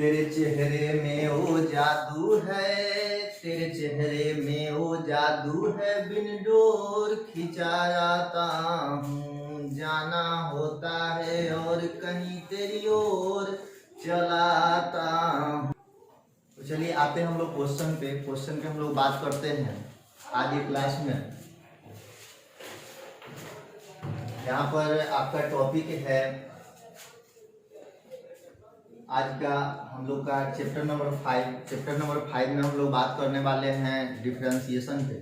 तेरे चेहरे में वो जादू है, तेरे चेहरे में वो जादू है, बिन डोर खिंचा जाता हूँ, जाना होता है और कहीं तेरी ओर चलाता हूँ। तो चलिए आते हैं हम लोग क्वेश्चन पे हम लोग बात करते हैं आज की क्लास में। यहाँ पर आपका टॉपिक है आज का हम लोग का चैप्टर नंबर 5 में हम लोग बात करने वाले हैं डिफरेंशिएशन पे।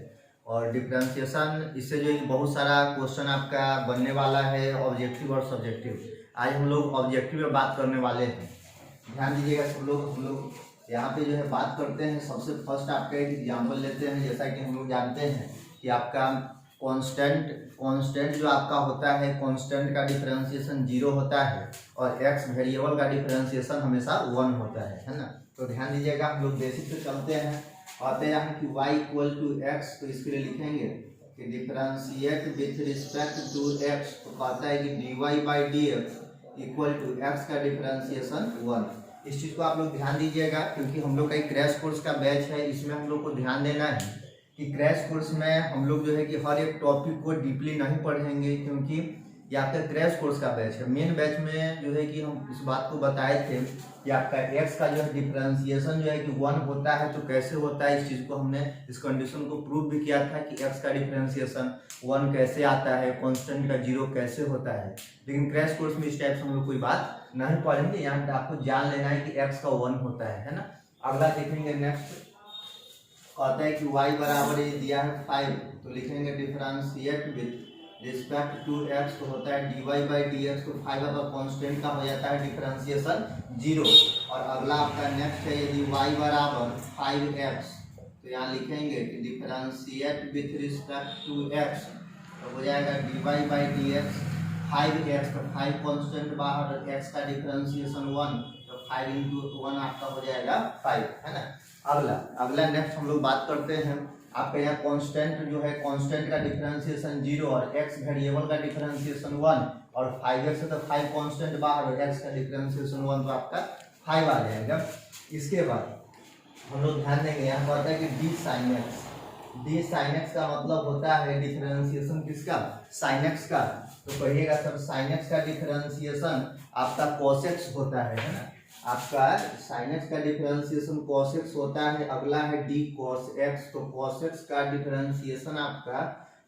और डिफरेंशिएशन इससे जो बहुत सारा क्वेश्चन आपका बनने वाला है, ऑब्जेक्टिव और सब्जेक्टिव। आज हम लोग ऑब्जेक्टिव में बात करने वाले हैं, ध्यान दीजिएगा सब लोग। हम लोग यहाँ पे जो है बात करते हैं, सबसे फर्स्ट आपका एक एग्जाम्पल लेते हैं। जैसा कि हम लोग जानते हैं कि आपका कांस्टेंट जो आपका होता है, कांस्टेंट का डिफरेंशिएशन 0 होता है और एक्स वेरिएबल का डिफरेंशिएशन हमेशा 1 होता है ना। तो ध्यान दीजिएगा, हम लोग बेसिक से चलते हैं। आते हैं कि y इक्वल टू एक्स, तो इसके लिए लिखेंगे कि differentiate with respect to x, तो कहता है कि dy by d x equal to x का डिफरेंशिएशन 1। इस चीज़ को आप लोग ध्यान दीजिएगा, क्योंकि हम लोग का एक क्रैश कोर्स का बैच है, इसमें हम लोग को ध्यान देना है कि क्रैश कोर्स में हम लोग जो है कि हर एक टॉपिक को डीपली नहीं पढ़ेंगे, क्योंकि ये आपका क्रैश कोर्स का बैच है। मेन बैच में जो है कि हम इस बात को बताए थे कि आपका एक्स का जो है डिफरेंशिएशन जो है कि 1 होता है, तो कैसे होता है इस चीज़ को हमने इस कंडीशन को प्रूव भी किया था कि एक्स का डिफरेंशिएशन 1 कैसे आता है, कांस्टेंट का 0 कैसे होता है। लेकिन क्रैश कोर्स में इस टाइप से हम लोग कोई बात नहीं पढ़ेंगे, यहाँ पे आपको जान लेना है कि एक्स का 1 होता है ना। अगला देखेंगे नेक्स्ट, कहता है कि y बराबर ये दिया है 5, तो लिखेंगे differentiate with respect to x, तो होता है dy बाई डी एक्स, तो 5 का कांस्टेंट का हो जाता है डिफरेंशिएशन 0। और अगला आपका नेक्स्ट है, यदि y बराबर 5x, तो यहाँ लिखेंगे कि differentiate with respect to x, तो हो जाएगा dy by d x 5x, तो 5 कांस्टेंट बाहर, x का डिफरेंशिएशन 1, तो 5 इंटू 1 आपका हो जाएगा 5, है ना। अगला नेक्स्ट हम लोग बात करते हैं, आपका यहाँ कांस्टेंट जो है, कांस्टेंट का डिफरेंशिएशन 0 और x वेरिएबल का डिफरेंशिएशन 1, और 5x है तो 5 कांस्टेंट बाहर और x का डिफरेंशिएशन 1, तो आपका 5 आ जाएगा। इसके बाद हम लोग ध्यान देंगे, यहाँ कहता है कि डी साइन एक्स का मतलब होता है डिफरेंशिएशन किसका, साइन एक्स का। तो कहिएगा सर साइन एक्स का डिफरेंशिएशन आपका cos x होता है ना। आपका साइन एक्स का डिफरेंशिएशन cos x होता है। अगला है डी cos x, तो cos x का डिफरेंशिएशन आपका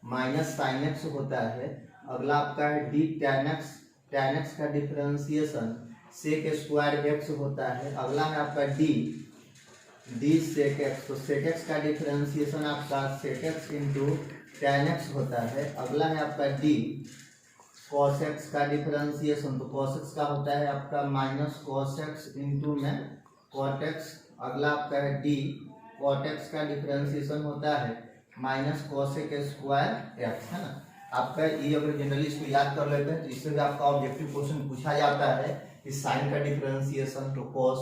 माइनस साइन एक्स होता है। अगला आपका है डी tan x का डिफरेंशिएशन sec स्क्वायर x होता है। अगला है आपका डी sec x, तो sec x का डिफरेंशिएशन आपका sec x into tan x होता है। अगला है आपका डी cos x का डिफरेंशिएशन, तो cos x का होता है आपका माइनस cos x इंटू में cot x। अगला आपका है डी cot x का डिफरेंशिएशन होता है माइनस cosec स्क्वायर x, है ना। आपका ये अगर जनरली इसको याद कर लेते हैं तो इससे भी आपका ऑब्जेक्टिव क्वेश्चन पूछा जाता है कि साइन का डिफरेंशिएशन, तो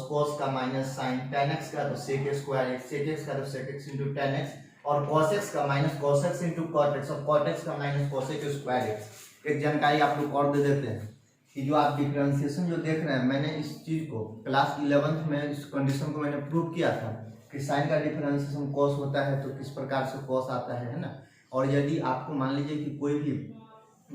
cos का माइनस साइन, tan x का तो sec square x, sec x का तो sec x into tan x, और cos x का minus cos x into cot x, और cot x का माइनस cosec स्क्वायर x। एक जानकारी आप लोग और दे देते हैं कि जो आप डिफरेंशिएशन जो देख रहे हैं, मैंने इस चीज को क्लास 11th में इस कंडीशन को मैंने प्रूव किया था कि साइन का डिफरेंशिएशन cos होता है तो किस प्रकार से cos आता है ना। और यदि आपको मान लीजिए कि कोई भी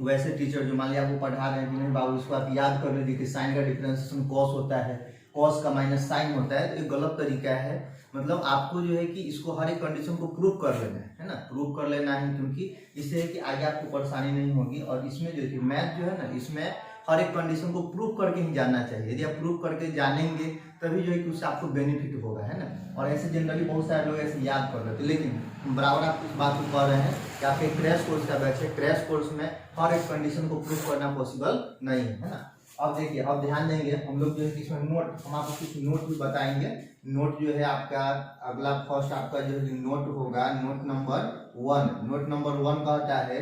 वैसे टीचर जो मान लीजिए आपको पढ़ा रहे हैं कि नहीं बाबू इसको आप याद कर लीजिए कि साइन का डिफरेंशिएशन cos होता है, cos का माइनस साइन होता है, तो ये गलत तरीका है। मतलब आपको जो है कि इसको हर एक कंडीशन को प्रूव कर लेना है ना, प्रूव कर लेना है, क्योंकि इससे है कि आगे आपको परेशानी नहीं होगी। और इसमें जो है मैथ जो है ना, इसमें हर एक कंडीशन को प्रूव करके ही जानना चाहिए। यदि आप प्रूव करके जानेंगे तभी जो है कि उससे आपको बेनिफिट होगा, है ना। और ऐसे जनरली बहुत सारे लोग ऐसे याद कर लेते, लेकिन बराबर आप इस बात को कह रहे हैं कि आपके क्रैश कोर्स का बैच है, क्रैश कोर्स में हर एक कंडीशन को प्रूव करना पॉसिबल नहीं है ना। अब देखिए, अब ध्यान देंगे हम लोग जो है इसमें नोट, हम आपको कुछ नोट भी बताएंगे। नोट जो है आपका अगला फर्स्ट आपका जो है नोट होगा, नोट नंबर 1। नोट नंबर 1 कहता है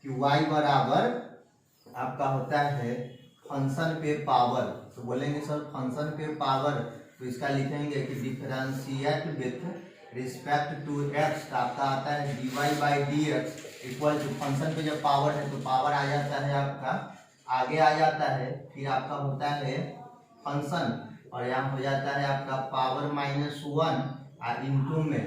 कि y बराबर आपका होता है फंक्शन पे पावर, तो बोलेंगे सर फंक्शन पे पावर, तो इसका लिखेंगे कि differentiate with respect to x, आपका आता है dy by d x equal to function पे जब पावर है तो पावर आ जाता है आपका आगे आ जाता है, फिर आपका होता है फंक्शन और यहाँ हो जाता है आपका पावर -1 इंटू में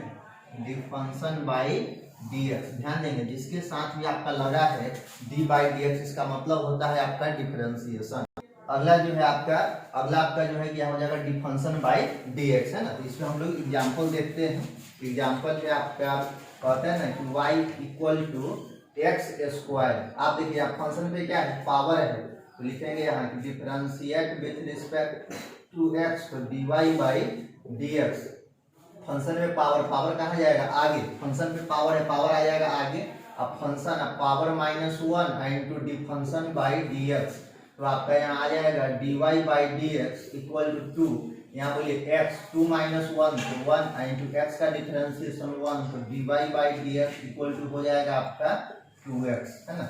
D function by d x. ध्यान देंगे जिसके साथ भी आपका लगा है डी बाई डी एक्स, इसका मतलब होता है आपका डिफरेंशिएशन। अगला जो है आपका जो है क्या हो जाएगा D function by d x, है ना। तो इसमें हम लोग एग्जाम्पल देखते हैं। एग्जाम्पल है आपका कहते हैं ना कि y equal to x square. आप देखिए आप फंक्शन पे क्या है पावर है, तो लिखेंगे यहाँ कि differentiate with respect to x, तो d y by d x. Function में पावर कहाँ जाएगा आगे, फंक्शन पे पावर है, पावर आ जाएगा आगे। अब function power -1 into d function by d x, तो आपका यहाँ आ जाएगा d y by d x equal to 2। यहाँ बोलिए एक्स 2 - 1 तो 1 इंटू एक्स का डिफरेंशिएशन 1, तो d y by d x equal to हो जाएगा आपका 2x, है ना।